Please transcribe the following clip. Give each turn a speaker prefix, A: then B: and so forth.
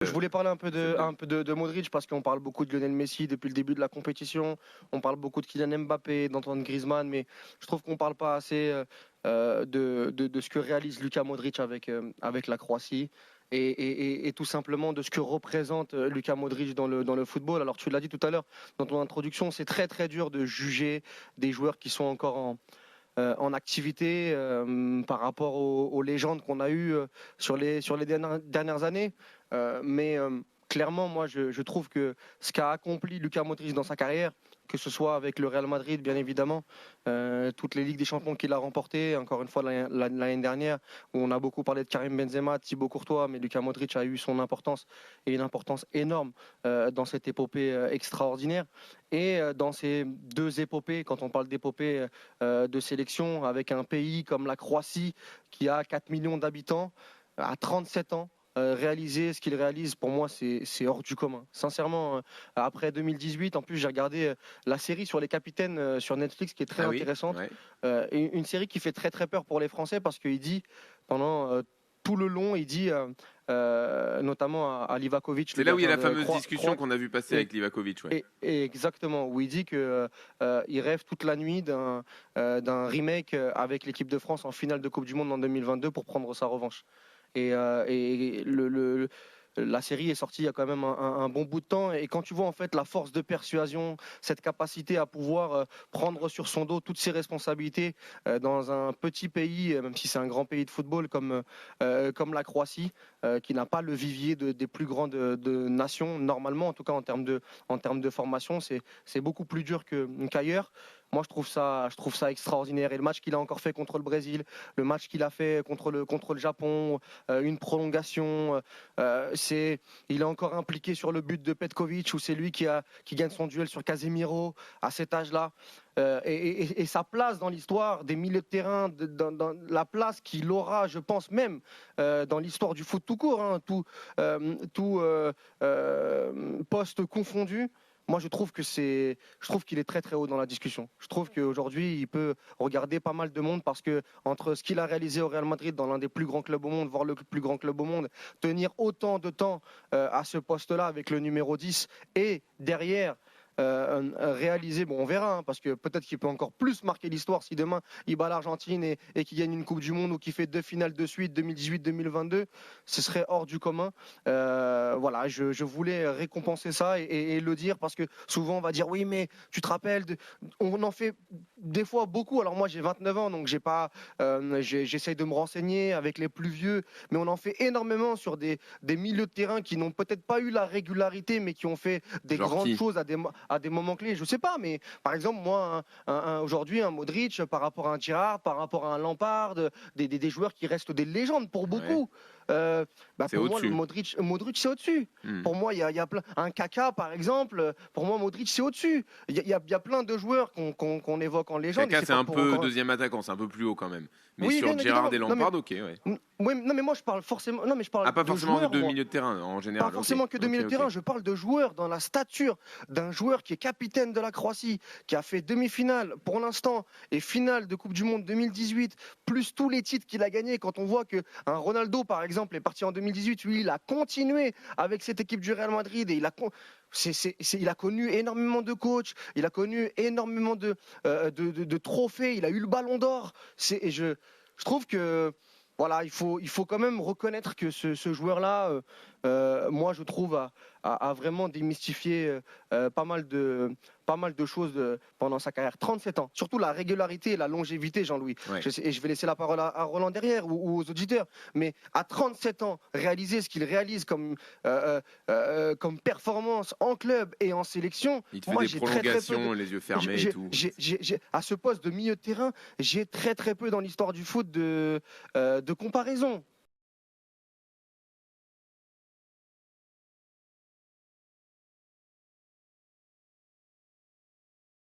A: Je voulais parler un peu de Modric parce qu'on parle beaucoup de Lionel Messi depuis le début de la compétition. On parle beaucoup de Kylian Mbappé, d'Antoine Griezmann, mais je trouve qu'on ne parle pas assez de ce que réalise Luka Modric avec la Croatie et tout simplement de ce que représente Luka Modric dans le football. Alors tu l'as dit tout à l'heure dans ton introduction, c'est très très dur de juger des joueurs qui sont encore en activité par rapport aux légendes qu'on a eues sur les dernières années. Mais clairement, moi, je trouve que ce qu'a accompli Luka Modric dans sa carrière, que ce soit avec le Real Madrid, bien évidemment, toutes les Ligues des Champions qu'il a remportées, encore une fois l'année dernière, où on a beaucoup parlé de Karim Benzema, de Thibaut Courtois, mais Luka Modric a eu son importance et une importance énorme dans cette épopée extraordinaire. Et dans ces deux épopées, quand on parle d'épopée de sélection, avec un pays comme la Croatie, qui a 4 millions d'habitants, à 37 ans, réaliser ce qu'il réalise, pour moi, c'est hors du commun. Sincèrement, après 2018, en plus, j'ai regardé la série sur les capitaines sur Netflix, qui est très intéressante.
B: Ouais.
A: Une série qui fait très très peur pour les Français, parce qu'il dit, pendant tout le long, il dit, notamment à Livakovic.
B: C'est là où il y a la fameuse discussion qu'on a vu passer avec Livakovic. Ouais.
A: Et exactement, où il dit qu'il rêve toute la nuit d'un remake avec l'équipe de France en finale de Coupe du Monde en 2022 pour prendre sa revanche. La série est sortie il y a quand même un bon bout de temps. Et quand tu vois en fait la force de persuasion, cette capacité à pouvoir prendre sur son dos toutes ses responsabilités dans un petit pays, même si c'est un grand pays de football comme la Croatie, qui n'a pas le vivier des plus grandes de nations, normalement, en tout cas en termes de formation, c'est beaucoup plus dur qu'ailleurs. Moi, je trouve ça extraordinaire. Et le match qu'il a encore fait contre le Brésil, le match qu'il a fait contre le Japon, une prolongation, il est encore impliqué sur le but de Petkovic, où c'est lui qui gagne son duel sur Casemiro à cet âge-là. Et sa place dans l'histoire des milieux de terrain, dans la place qu'il aura, je pense même, dans l'histoire du foot tout court, hein, tout poste confondu. Moi, je trouve qu'il est très très haut dans la discussion. Je trouve qu'aujourd'hui, il peut regarder pas mal de monde, parce que entre ce qu'il a réalisé au Real Madrid, dans l'un des plus grands clubs au monde, voire le plus grand club au monde, tenir autant de temps à ce poste-là avec le numéro 10, et derrière réaliser, bon, on verra, hein, parce que peut-être qu'il peut encore plus marquer l'histoire si demain il bat l'Argentine et qu'il gagne une Coupe du Monde, ou qu'il fait 2 finales de suite, 2018-2022, ce serait hors du commun. Voilà, je voulais récompenser ça et le dire, parce que souvent on va dire oui, mais tu te rappelles, on en fait des fois beaucoup. Alors moi j'ai 29 ans, donc j'essaye de me renseigner avec les plus vieux, mais on en fait énormément sur des milieux de terrain qui n'ont peut-être pas eu la régularité, mais qui ont fait des grandes choses à des moments clés. Je sais pas, mais par exemple, moi, aujourd'hui, un Modric par rapport à un Girard, par rapport à un Lampard, des joueurs qui restent des légendes pour beaucoup. Pour moi, Modric, c'est au-dessus. Pour moi, il y a plein. Un Kaka, par exemple, pour moi, Modric, c'est au-dessus. Il y a plein de joueurs qu'on évoque en légende.
B: Kaka, c'est un peu deuxième attaquant, c'est un peu plus haut quand même. Mais oui, sur Girard et Lampard, ok, ouais.
A: Oui, non, mais moi je parle forcément. Non, mais je parle
B: pas forcément
A: joueurs,
B: de milieu de terrain en général.
A: Pas forcément que de milieu de terrain. Je parle de joueurs, dans la stature d'un joueur qui est capitaine de la Croatie, qui a fait demi-finale pour l'instant et finale de Coupe du Monde 2018, plus tous les titres qu'il a gagnés. Quand on voit que un Ronaldo, par exemple, est parti en 2018, lui, il a continué avec cette équipe du Real Madrid et il a connu énormément de coachs, il a connu énormément de trophées, il a eu le Ballon d'Or. Je trouve que voilà, il faut quand même reconnaître que ce joueur-là, moi je trouve, a vraiment démystifié pas mal de choses pendant sa carrière. 37 ans, surtout la régularité et la longévité, Jean-Louis.
B: Ouais.
A: Et je vais laisser la parole à Roland derrière, ou aux auditeurs. Mais à 37 ans, réaliser ce qu'il réalise comme performance en club et en sélection,
B: il te fait
A: moi,
B: des prolongations, les yeux fermés et tout.
A: À ce poste de milieu de terrain, j'ai très très peu dans l'histoire du foot de comparaison.